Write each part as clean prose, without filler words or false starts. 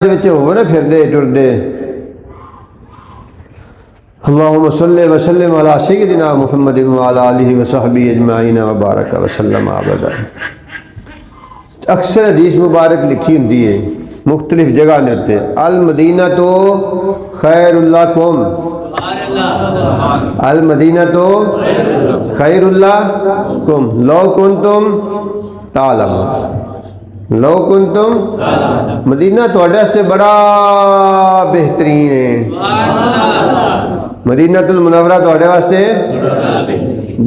ہو نا پھر دے ٹر دے اللہم صلی وسلم علی سیدنا محمد وعلی آلہ وصحبہ اجمعین وبارک وسلم آبدا۔ اکثر حدیث مبارک لکھی ہوتی ہے مختلف جگہ ہوتے المدینہ تو خیر اللہ کم، المدینہ تو خیر اللہ کم لو کنتم تعلمون، لو کنتم مدینہ تھوڑے سے بڑا بہترین ہے، مدینہ المنورہ تھوڑے واسطے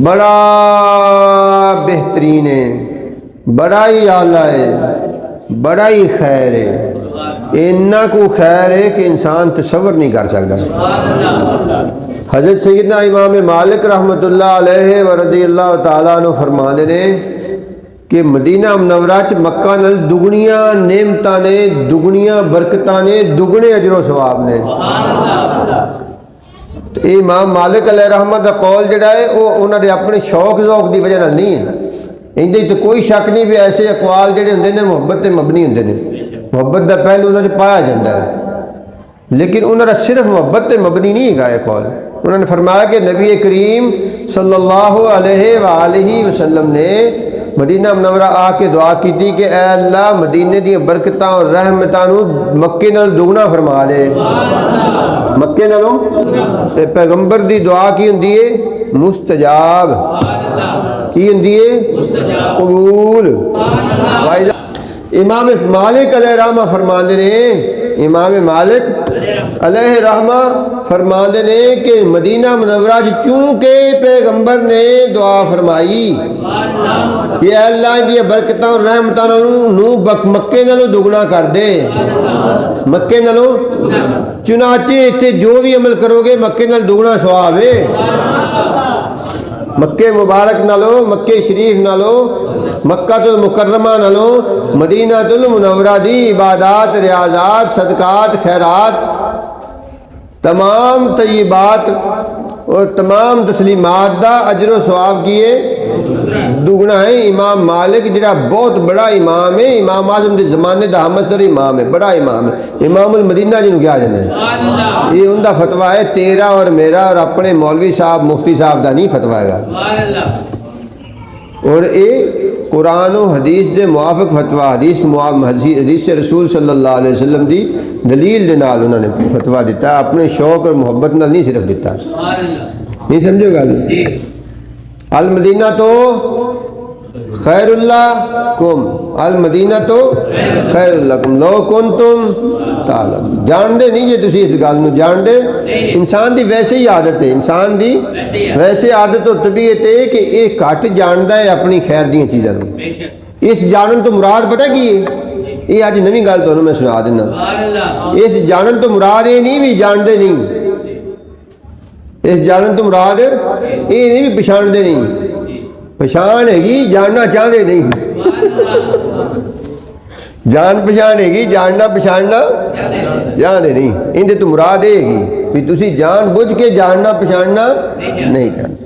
بڑا بہترین ہے، بڑا ہی اعلیٰ ہے، بڑا ہی خیر ہے، اتنا کو خیر ہے کہ انسان تصور نہیں کر سکتا۔ حضرت سیدنا امام مالک رحمۃ اللہ علیہ ورضی اللہ تعالیٰ عنہ فرمانے نے کہ مدینہ منورہ چ مکہ نال دگنیاں نعمتاں نے، دگنیاں برکتاں نے، دگنے اجر و ثواب نے۔ امام مالک علیہ رحمت دا قول جڑا ہے وہ انہوں نے اپنے شوق ذوق دی وجہ نال نہیں ہے، اندے تو کوئی شک نہیں بھی ایسے اقوال جڑے ہوندے نے محبت تے مبنی ہوندے نے، محبت دا پہلو انہوں نے پایا جاتا ہے، لیکن انہوں نے صرف محبت تے مبنی نہیں ہے قول۔ انہوں نے فرمایا کہ نبی کریم صلی اللہ علیہ وآلہ وسلم نے مدینہ منورہ آ کے دعا کی تھی کہ اے اللہ مدینے دی برکتاں اور رحمتاں نو مکے نال دگنا فرما دے، مکے نالوں تے پیغمبر دی دعا کی ہوندی ہے مستجاب، کی ہوندی ہے قبول۔ امام مالک علیہ رحمہ فرماندے نے، امام مالک علیہ رحمہ فرماندے نے کہ مدینہ منورہ چونکہ پیغمبر نے دعا فرمائی کہ اے اللہ دی برکتاں اور رحمتاں نو مکے نالوں دگنا کر دے، مکے نالوں، چنانچہ اتنے جو بھی عمل کرو گے مکے نال دگنا ثواب ہے، مکے مبارک نالوں، مکے شریف نالوں، مکہ المکرمہ نالوں مدینہ المنورہ دی عبادات، ریاضات، صدقات، خیرات، تمام طیبات اور تمام تسلیمات دا اجر و ثواب کیے دگنا ہے۔ امام مالک جڑا بہت بڑا امام ہے، امام اعظم دے زمانے دا ہمسر امام ہے، بڑا امام ہے، امام المدینہ جنہوں کیا جانا ہے، یہ ان دا فتویٰ ہے، تیرا اور میرا اور اپنے مولوی صاحب مفتی صاحب دا نہیں فتویٰ ہے گا، اور یہ قرآن و حدیث دے موافق فتویٰ، حدیث رسول صلی اللہ علیہ وسلم دی دلیل دے نال انہوں نے فتویٰ دیتا، اپنے شوق اور محبت نال نہیں صرف دیتا، نہیں سمجھو گا؟ المدینہ تو خیر اللہ کم، المدینہ تو خیر اللہ کم لو کنتم تعلمون۔ جان دے نہیں جے تسی اس گل نو جان دے، انسان دی ویسے ہی عادت ہے، انسان دی ویسے عادت اور طبیعت ہے کہ یہ گھٹ جاندا ہے اپنی خیر دیاں چیزاں نو۔ اس جانن تو مراد پتہ کی ہے؟ یہ اج نویں گل تانوں میں سنا دینا، اس جانن تو مراد یہ نہیں بھی جان دے نہیں، اس جانن تو مراد یہ نہیں بھی پچھان دے نہیں، پچھان ہے گی جاننا چاہتے نہیں، جان پچھان ہے گی جاننا پچھاننا جانتے نہیں، اندے تو مراد ہے گی بھی تسی جان بوجھ کے جاننا پچھاننا نہیں چاہتے۔